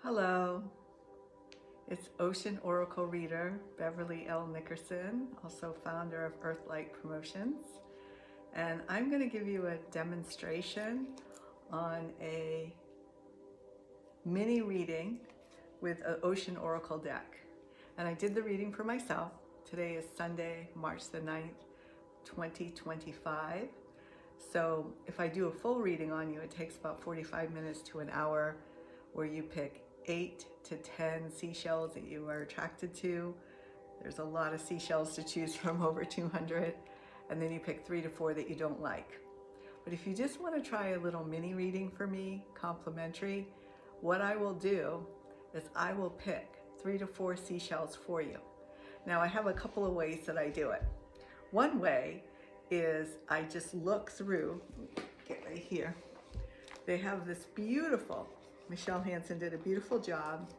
Hello, it's Ocean Oracle Reader, Beverly L. Nickerson, also founder of Earthlight Promotions. And I'm going to give you a demonstration on a mini reading with an Ocean Oracle deck. And I did the reading for myself. Today is Sunday, March the 9th, 2025. So if I do a full reading on you, it takes about 45 minutes to an hour, where you pick 8 to 10 seashells that you are attracted to. There's a lot of seashells to choose from, over 200. And then you pick 3 to 4 that you don't like. But if you just want to try a little mini reading for me, complimentary, what I will do is I will pick 3 to 4 seashells for you. Now I have a couple of ways that I do it. One way is I just look through, get right here. They have this beautiful, Michelle Hansen did a beautiful job.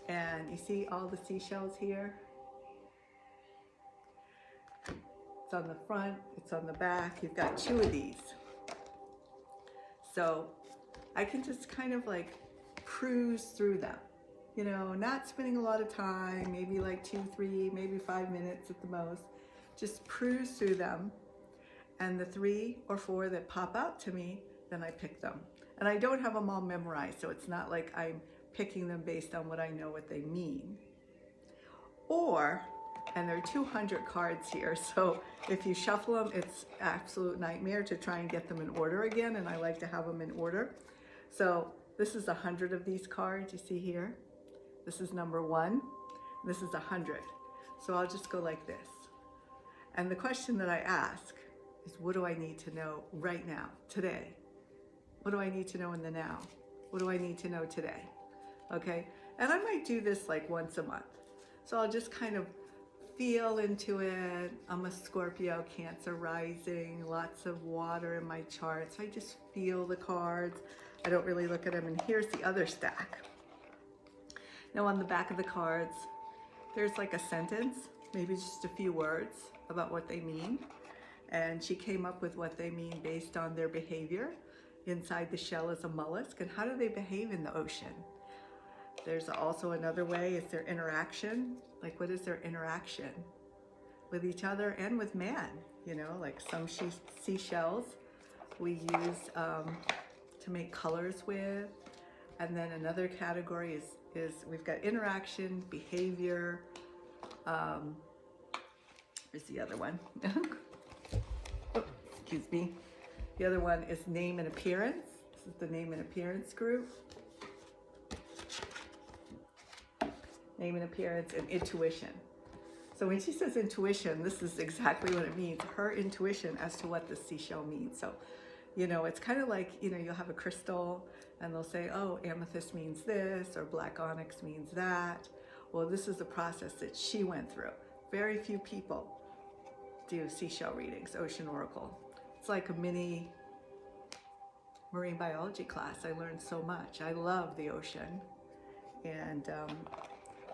And you see all the seashells here? It's on the front, it's on the back. You've got 2 of these. So I can just kind of like cruise through them. You know, not spending a lot of time, maybe like 2, 3, maybe 5 minutes at the most. Just cruise through them. And the 3 or 4 that pop out to me, then I pick them. And I don't have them all memorized, so it's not like I'm picking them based on what I know what they mean. Or, and there are 200 cards here, so if you shuffle them, it's absolute nightmare to try and get them in order again, and I like to have them in order. So this is 100 of these cards you see here. This is number 1, this is 100. So I'll just go like this. And the question that I ask is, what do I need to know right now, today? What do I need to know in the now? What do I need to know today? Okay, and I might do this like once a month. So I'll just kind of feel into it. I'm a Scorpio, Cancer rising, lots of water in my chart. So I just feel the cards. I don't really look at them. And here's the other stack. Now on the back of the cards, there's like a sentence, maybe just a few words about what they mean. And she came up with what they mean based on their behavior. Inside the shell is a mollusk, and how do they behave in the ocean? There's also another way, is their interaction. Like, what is their interaction with each other and with man? You know, like some seashells we use to make colors with. And then another category is we've got interaction, behavior. Here's the other one. Oh, excuse me. The other one is name and appearance. This is the name and appearance group. Name and appearance and intuition. So when she says intuition, this is exactly what it means. Her intuition as to what the seashell means. So, you know, it's kind of like, you know, you'll have a crystal and they'll say, oh, amethyst means this, or black onyx means that. Well, this is the process that she went through. Very few people do seashell readings, Ocean Oracle. It's like a mini marine biology class. I learned so much. I love the ocean. And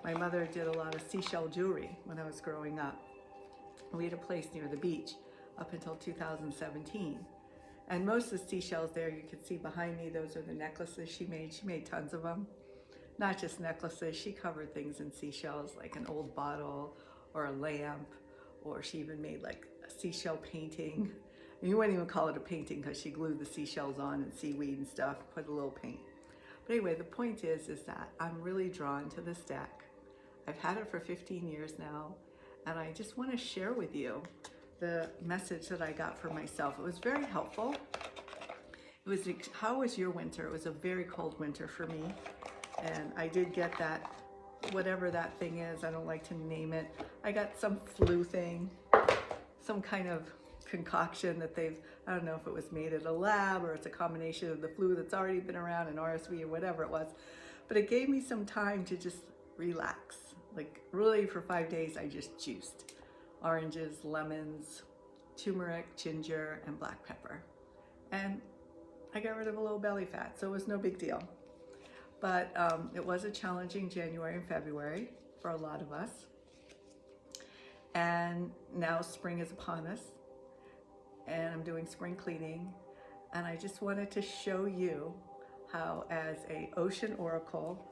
my mother did a lot of seashell jewelry when I was growing up. We had a place near the beach up until 2017. And most of the seashells there, you can see behind me, those are the necklaces she made. She made tons of them. Not just necklaces, she covered things in seashells, like an old bottle or a lamp, or she even made like a seashell painting. And you wouldn't even call it a painting because she glued the seashells on and seaweed and stuff, put a little paint. But anyway, the point is that I'm really drawn to this deck. I've had it for 15 years now, and I just want to share with you the message that I got for myself. It was very helpful. It was, how was your winter? It was a very cold winter for me, and I did get that, whatever that thing is, I don't like to name it. I got some flu thing, some kind of concoction that they've, I don't know if it was made at a lab or it's a combination of the flu that's already been around and RSV or whatever it was. But it gave me some time to just relax. Like really for 5 days, I just juiced oranges, lemons, turmeric, ginger, and black pepper. And I got rid of a little belly fat, so it was no big deal. But it was a challenging January and February for a lot of us. And now spring is upon us, and I'm doing spring cleaning, and I just wanted to show you how, as a ocean oracle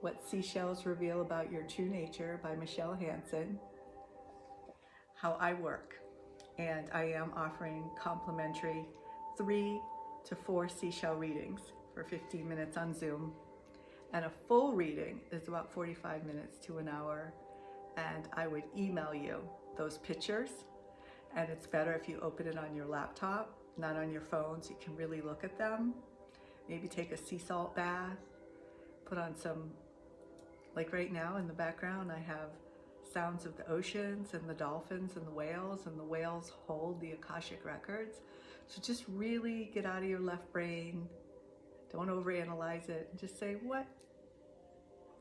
What Seashells Reveal About Your True Nature by Michelle Hansen, how I work. And I am offering complimentary 3 to 4 seashell readings for 15 minutes on Zoom. And a full reading is about 45 minutes to an hour. And I would email you those pictures. And it's better if you open it on your laptop, not on your phone, so you can really look at them. Maybe take a sea salt bath, put on some, like right now in the background, I have sounds of the oceans and the dolphins and the whales hold the Akashic records. So just really get out of your left brain. Don't overanalyze it. Just say, what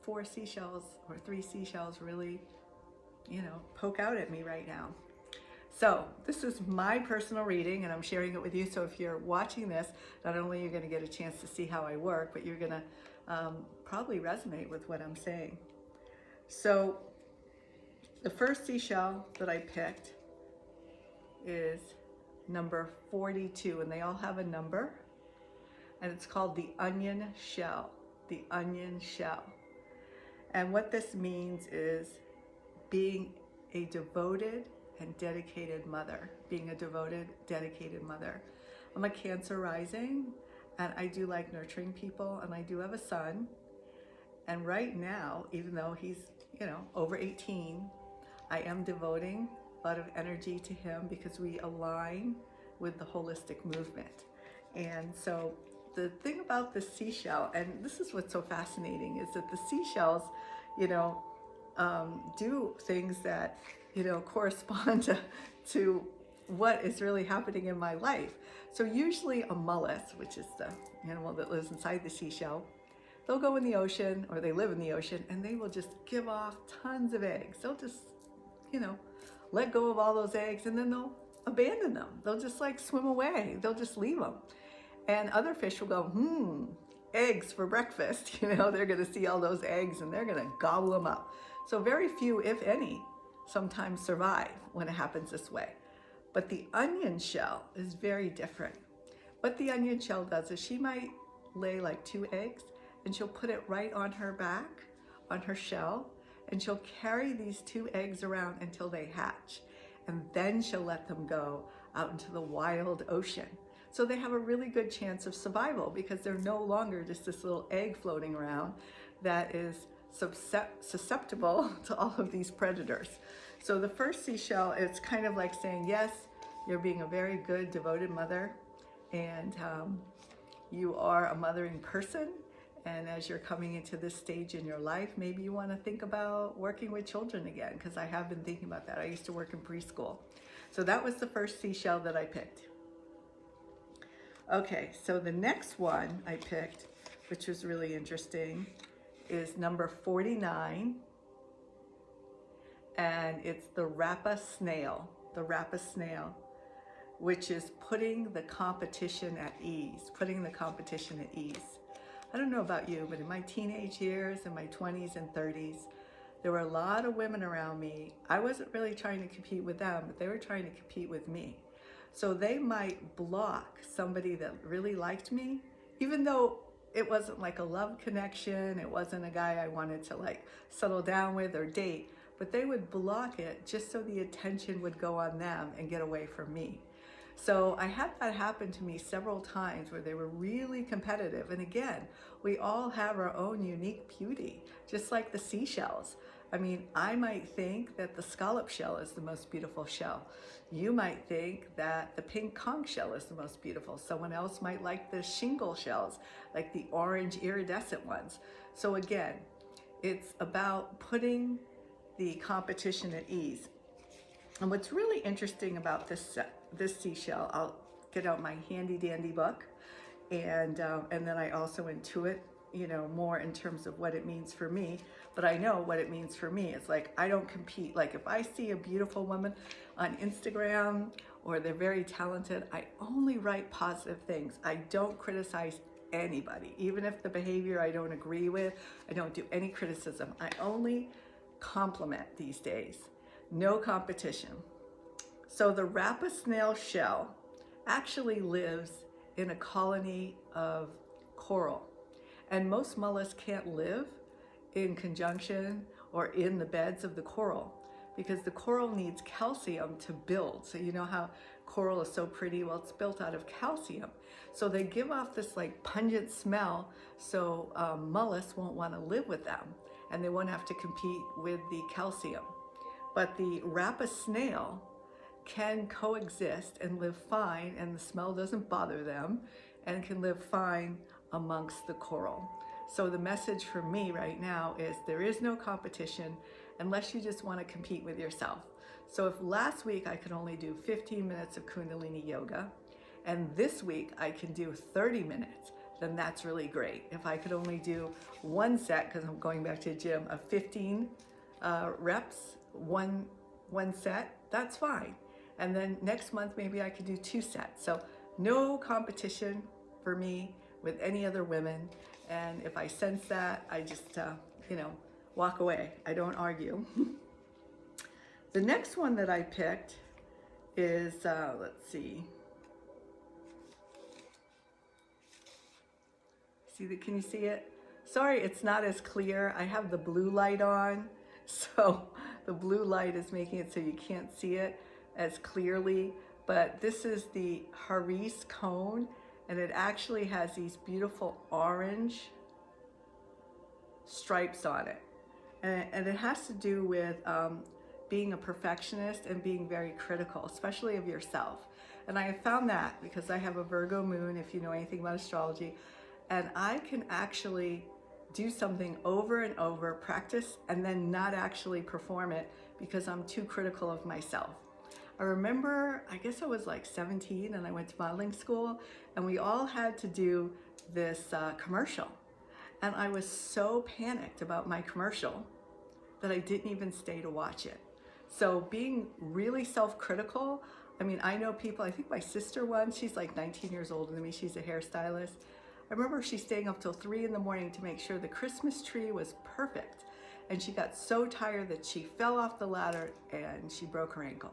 4 seashells or 3 seashells really, poke out at me right now. So this is my personal reading, and I'm sharing it with you. So if you're watching this, not only are you going to get a chance to see how I work, but you're going to probably resonate with what I'm saying. So the first seashell that I picked is number 42, and they all have a number, and it's called the onion shell, the onion shell. And what this means is being a devoted and dedicated mother, being a devoted, dedicated mother. I'm a Cancer rising, and I do like nurturing people, and I do have a son. And right now, even though he's, over 18, I am devoting a lot of energy to him because we align with the holistic movement. And so the thing about the seashell, and this is what's so fascinating, is that the seashells, do things that, correspond to what is really happening in my life. So usually a mullet, which is the animal that lives inside the seashell, they'll go in the ocean, or they live in the ocean, and they will just give off tons of eggs. They'll just, let go of all those eggs, and then they'll abandon them. They'll just like swim away. They'll just leave them. And other fish will go, eggs for breakfast. They're going to see all those eggs and they're going to gobble them up. So very few, if any, sometimes survive when it happens this way. But the onion shell is very different. What the onion shell does is she might lay like 2 eggs, and she'll put it right on her back, on her shell, and she'll carry these 2 eggs around until they hatch. And then she'll let them go out into the wild ocean. So they have a really good chance of survival because they're no longer just this little egg floating around that is susceptible to all of these predators. So the first seashell, it's kind of like saying, yes, you're being a very good, devoted mother, and you are a mothering person. And as you're coming into this stage in your life, maybe you want to think about working with children again, because I have been thinking about that. I used to work in preschool. So that was the first seashell that I picked. Okay, so the next one I picked, which was really interesting, is number 49, and it's the Rappa snail, which is putting the competition at ease, I don't know about you, but in my teenage years, in my 20s and 30s, there were a lot of women around me. I wasn't really trying to compete with them, but they were trying to compete with me. So they might block somebody that really liked me, even though it wasn't like a love connection, it wasn't a guy I wanted to like settle down with or date, but they would block it just so the attention would go on them and get away from me. So I had that happen to me several times where they were really competitive. And again, we all have our own unique beauty, just like the seashells. I mean, I might think that the scallop shell is the most beautiful shell. You might think that the pink conch shell is the most beautiful. Someone else might like the shingle shells, like the orange iridescent ones. So again, it's about putting the competition at ease. And what's really interesting about this seashell, I'll get out my handy dandy book, and then I also intuit, more in terms of what it means for me. But I know what it means for me. It's like I don't compete. Like if I see a beautiful woman on Instagram or they're very talented, I only write positive things. I don't criticize anybody, even if the behavior I don't agree with. I don't do any criticism. I only compliment these days. No competition. So the Rappa snail shell actually lives in a colony of coral. And most mollusks can't live in conjunction or in the beds of the coral, because the coral needs calcium to build. So you know how coral is so pretty? Well, it's built out of calcium. So they give off this like pungent smell, so mollusks won't want to live with them, and they won't have to compete with the calcium. But the rapis snail can coexist and live fine, and the smell doesn't bother them, and can live fine amongst the coral. So the message for me right now is there is no competition unless you just want to compete with yourself. So if last week I could only do 15 minutes of Kundalini yoga, and this week I can do 30 minutes, then that's really great. If I could only do one set, because I'm going back to the gym, of 15 reps, one set, that's fine. And then next month, maybe I could do 2 sets. So no competition for me with any other women. And if I sense that, I just, walk away. I don't argue. The next one that I picked is, let's see. Can you see it? Sorry, it's not as clear. I have the blue light on, so the blue light is making it so you can't see it as clearly. But this is the Haris cone, and it actually has these beautiful orange stripes on it. And it has to do with being a perfectionist and being very critical, especially of yourself. And I have found that because I have a Virgo moon, if you know anything about astrology, and I can actually do something over and over, practice, and then not actually perform it because I'm too critical of myself. I remember, I guess I was like 17 and I went to modeling school, and we all had to do this commercial. And I was so panicked about my commercial that I didn't even stay to watch it. So being really self-critical, I mean, I know people, I think my sister once, she's like 19 years older than me, she's a hairstylist. I remember she staying up till 3 in the morning to make sure the Christmas tree was perfect. And she got so tired that she fell off the ladder and she broke her ankle.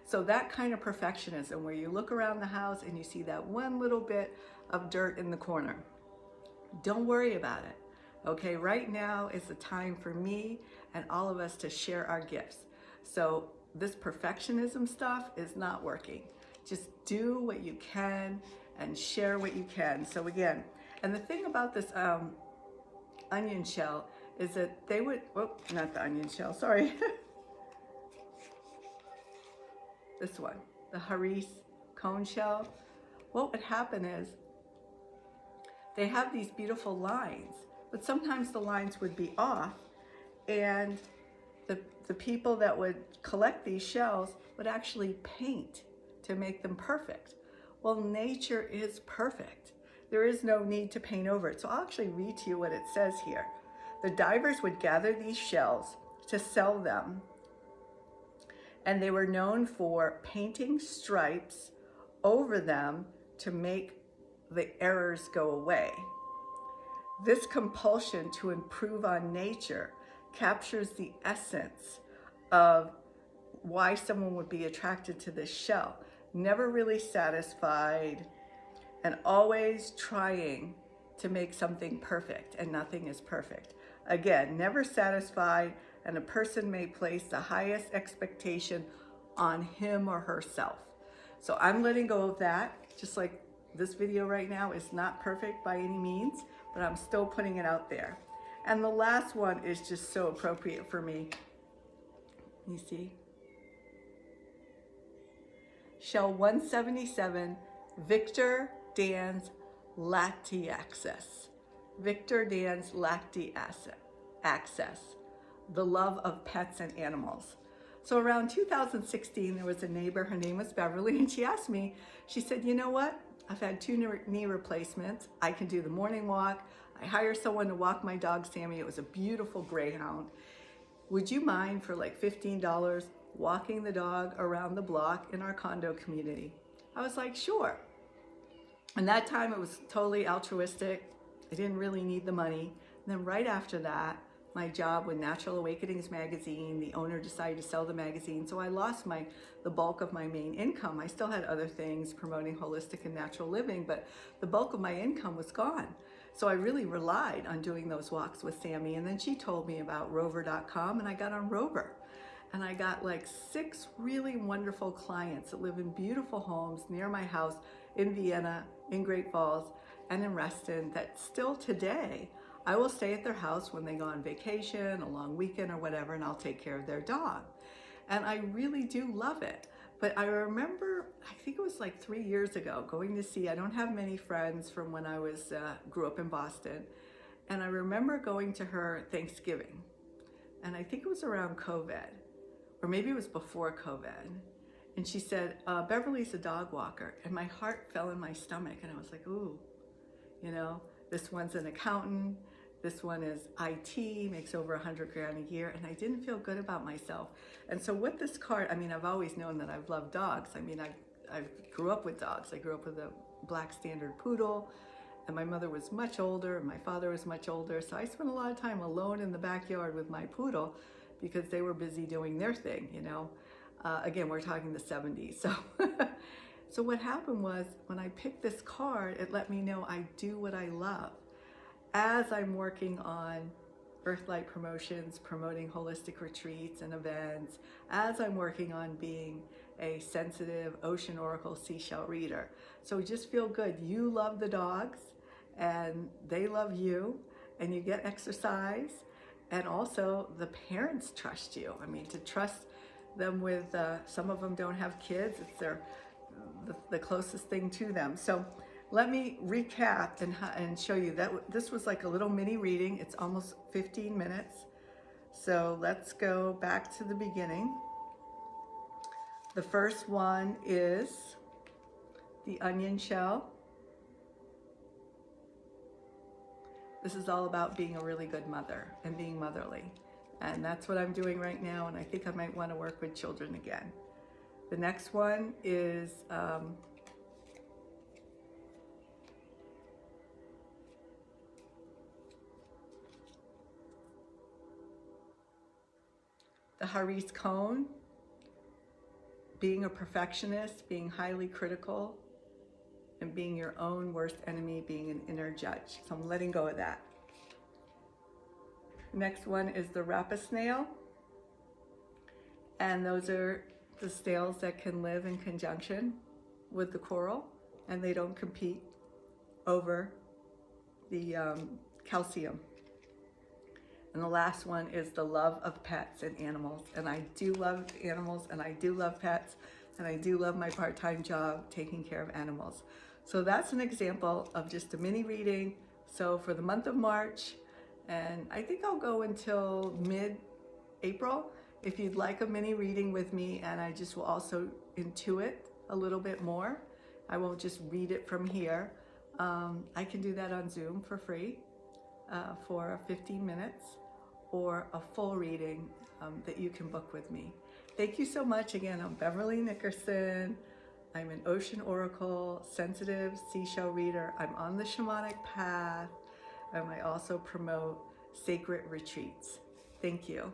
So that kind of perfectionism, where you look around the house and you see that one little bit of dirt in the corner, don't worry about it. Okay, right now is the time for me and all of us to share our gifts. So this perfectionism stuff is not working. Just do what you can and share what you can. So again, and the thing about this onion shell is that they would, not the onion shell, sorry. This one, the Haris cone shell. What would happen is they have these beautiful lines, but sometimes the lines would be off, and the people that would collect these shells would actually paint to make them perfect. Well, nature is perfect. There is no need to paint over it. So I'll actually read to you what it says here. The divers would gather these shells to sell them, and they were known for painting stripes over them to make the errors go away. This compulsion to improve on nature captures the essence of why someone would be attracted to this shell. Never really satisfied and always trying to make something perfect, and nothing is perfect. Again, never satisfied, and a person may place the highest expectation on him or herself. So I'm letting go of that, just like this video right now is not perfect by any means, but I'm still putting it out there. And the last one is just so appropriate for me. You see? Shell 177, Victor Dan's Lacti-Access. Victor Dan's Lacti-Access, the love of pets and animals. So around 2016, there was a neighbor, her name was Beverly, and she asked me, she said, you know what? I've had 2 knee replacements. I can do the morning walk. I hire someone to walk my dog, Sammy. It was a beautiful greyhound. Would you mind for like $15 walking the dog around the block in our condo community? I was like, sure. And that time it was totally altruistic. I didn't really need the money. And then right after that, my job with Natural Awakenings magazine, the owner decided to sell the magazine, so I lost the bulk of my main income. I still had other things promoting holistic and natural living, but the bulk of my income was gone. So I really relied on doing those walks with Sammy. And then she told me about rover.com, and I got on Rover. And I got like 6 really wonderful clients that live in beautiful homes near my house in Vienna, in Great Falls, and in Reston, that still today, I will stay at their house when they go on vacation, a long weekend or whatever, and I'll take care of their dog. And I really do love it. But I remember, I think it was like 3 years ago, going to see, I don't have many friends from when I was, grew up in Boston. And I remember going to her Thanksgiving. And I think it was around COVID, or maybe it was before COVID. And she said, Beverly's a dog walker. And my heart fell in my stomach. And I was like, ooh, you know, this one's an accountant. This one is IT, makes over 100 grand a year, and I didn't feel good about myself. And so what this card, I mean, I've always known that I've loved dogs. I mean, I grew up with dogs. I grew up with a black standard poodle, and my mother was much older, and my father was much older. So I spent a lot of time alone in the backyard with my poodle because they were busy doing their thing, you know. Again, we're talking the 70s. So, so what happened was when I picked this card, it let me know I do what I love. As I'm working on Earthlight Promotions, promoting holistic retreats and events, as I'm working on being a sensitive ocean oracle seashell reader. So just feel good. You love the dogs and they love you, and you get exercise, and also the parents trust you. I mean, to trust them with, some of them don't have kids. It's the closest thing to them. So let me recap and show you that this was like a little mini reading. It's almost 15 minutes. So let's go back to the beginning. The first one is the onion shell. This is all about being a really good mother and being motherly. And that's what I'm doing right now. And I think I might want to work with children again. The next one is the Haris cone, being a perfectionist, being highly critical, and being your own worst enemy, being an inner judge. So I'm letting go of that. Next one is the rapid snail. And those are the snails that can live in conjunction with the coral, and they don't compete over the calcium. And the last one is the love of pets and animals. And I do love animals, and I do love pets, and I do love my part-time job taking care of animals. So that's an example of just a mini reading. So for the month of March, and I think I'll go until mid-April, if you'd like a mini reading with me, and I just will also intuit a little bit more. I won't just read it from here. I can do that on Zoom for free for 15 minutes, or a full reading that you can book with me. Thank you so much. Again, I'm Beverly Nickerson. I'm an ocean oracle, sensitive seashell reader. I'm on the Shamanic Path, and I also promote sacred retreats. Thank you.